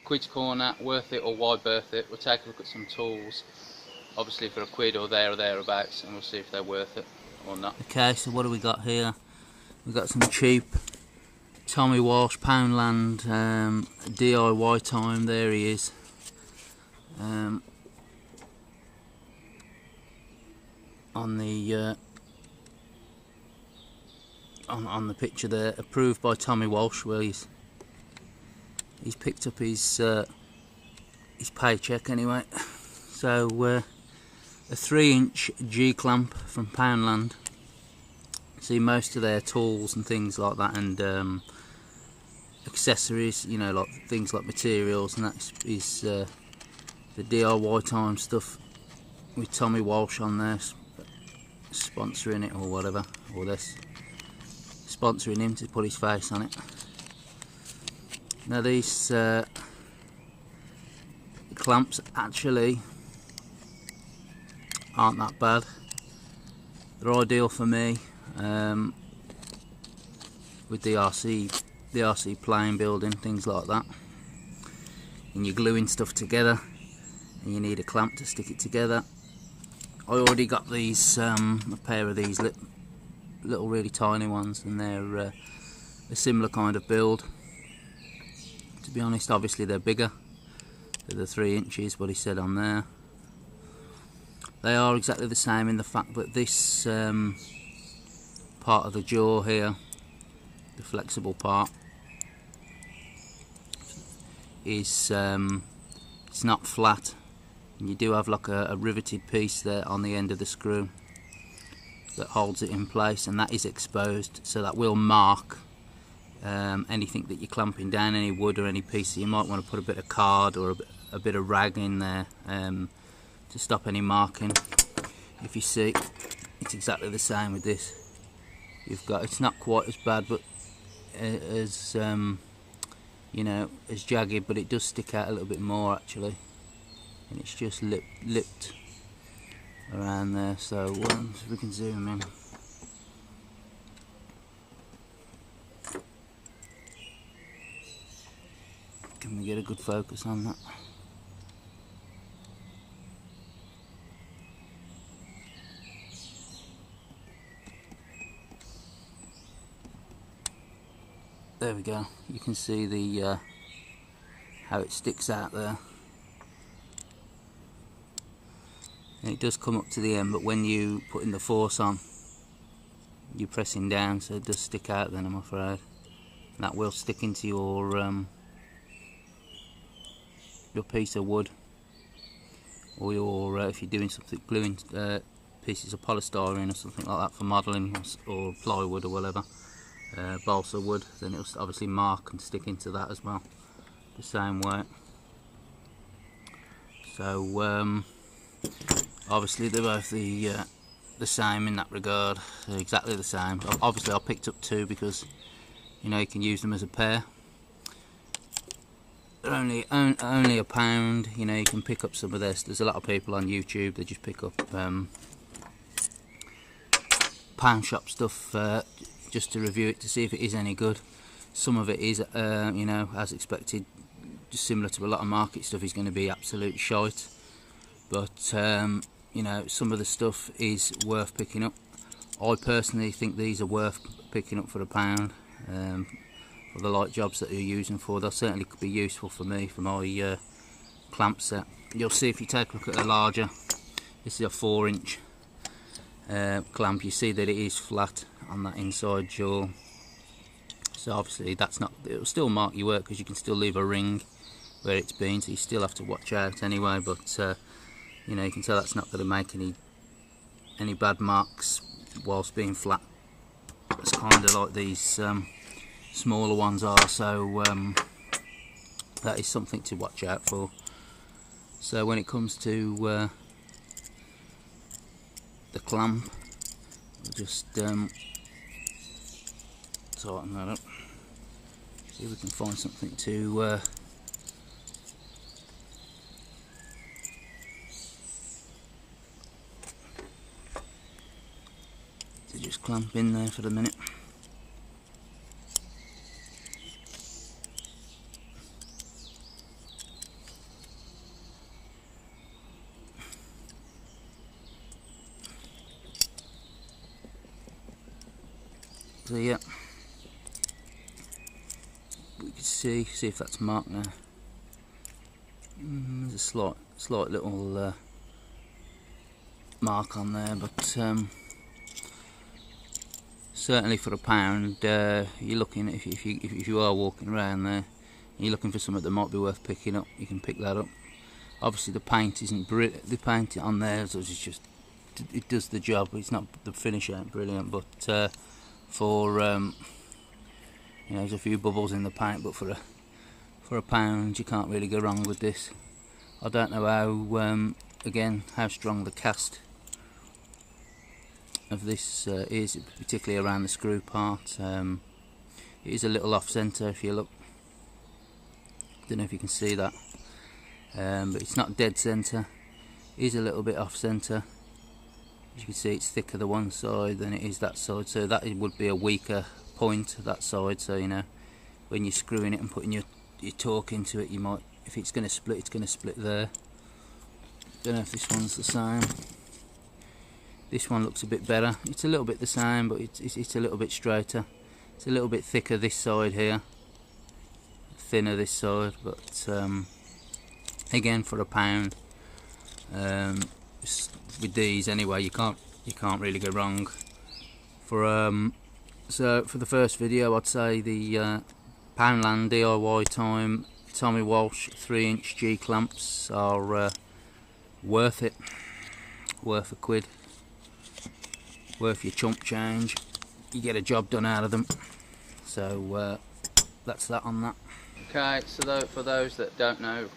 Quid's Corner, worth it or why worth it. We'll take a look at some tools, obviously for a quid or thereabouts, and we'll see if they're worth it or not. Okay, so what do we got here? We've got some cheap Tommy Walsh Poundland DIY time. There he is. On the on the picture there, approved by Tommy Walsh. Well, he's picked up his paycheck anyway. So a 3-inch G clamp from Poundland. See most of their tools and things like that, and accessories, you know, like things like materials, and that is the DIY time stuff with Tommy Walsh on there, sponsoring it or whatever, or this sponsoring him to put his face on it. Now these clamps actually aren't that bad. They're ideal for me with the RC plane building, things like that, and you're gluing stuff together and you need a clamp to stick it together. I already got these a pair of these little really tiny ones, and they're a similar kind of build. To be honest, obviously they're bigger. They're the 3 inches, what he said on there. They are exactly the same in the fact that this part of the jaw here, the flexible part, is it's not flat, and you do have like a riveted piece there on the end of the screw that holds it in place, and that is exposed, so that will mark anything that you're clamping down, any wood or any piece. So you might want to put a bit of card or a bit of rag in there to stop any marking. If you see, it's exactly the same with this. You've got, it's not quite as bad, but as you know, as jagged, but it does stick out a little bit more actually, and it's just lipped around there. So once we can zoom in, can we get a good focus on that? There we go. You can see the how it sticks out there, and it does come up to the end, but when you putting the force on, you're pressing down, so it does stick out then, I'm afraid. And that will stick into your piece of wood, or your if you're doing something, gluing pieces of polystyrene or something like that for modelling, or plywood or whatever, balsa wood, then it'll obviously mark and stick into that as well, the same way. So obviously they're both the same in that regard. They're exactly the same. Obviously I picked up two because, you know, you can use them as a pair. They're only £1. You know, you can pick up some of this. There's a lot of people on YouTube, they just pick up pound shop stuff just to review it, to see if it is any good. Some of it is, you know, as expected, just similar to a lot of market stuff, is going to be absolute shite. But you know, some of the stuff is worth picking up. I personally think these are worth picking up for £1 for the light jobs that you're using for. They'll certainly be useful for me for my clamp set. You'll see if you take a look at a larger, this is a 4-inch clamp. You see that it is flat on that inside jaw, so obviously that's not, it'll still mark your work because you can still leave a ring where it's been, so you still have to watch out anyway. But you know, you can tell that's not going to make any bad marks whilst being flat. It's kind of like these smaller ones are, so that is something to watch out for. So when it comes to the clamp, we'll just tighten that up, see if we can find something to just clamp in there for the minute. here. We can see if that's marked now. There's a slight little mark on there, but certainly for £1, you're looking, if you are walking around there, you're looking for something that might be worth picking up, you can pick that up. Obviously the paint isn't brilliant. The paint on there is just, it does the job. It's not, the finish ain't brilliant, but for you know, there's a few bubbles in the paint, but for £1 you can't really go wrong with this. I don't know how again how strong the cast of this is, particularly around the screw part. It is a little off centre if you look. Don't know if you can see that, but it's not dead centre. It is a little bit off centre. As you can see, it's thicker the one side than it is that side, so that would be a weaker point, that side. So you know, when you're screwing it and putting your torque into it, you might, if it's going to split, it's going to split there. Don't know if this one's the same. This one looks a bit better. It's a little bit the same, but it's a little bit straighter. It's a little bit thicker this side here, thinner this side, but again, for £1, with these anyway, you can't really go wrong. So for the first video, I'd say the Poundland DIY Tommy Walsh 3-inch G clamps are worth it, worth £1, worth your chump change. You get a job done out of them. So that's that on that. Okay, so for those that don't know,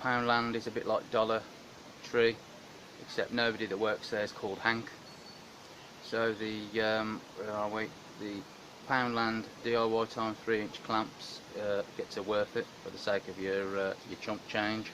Poundland is a bit like Dollar Tree, except nobody that works there is called Hank. So the where are we? The Poundland DIY 3-inch clamps gets a worth it for the sake of your chump change.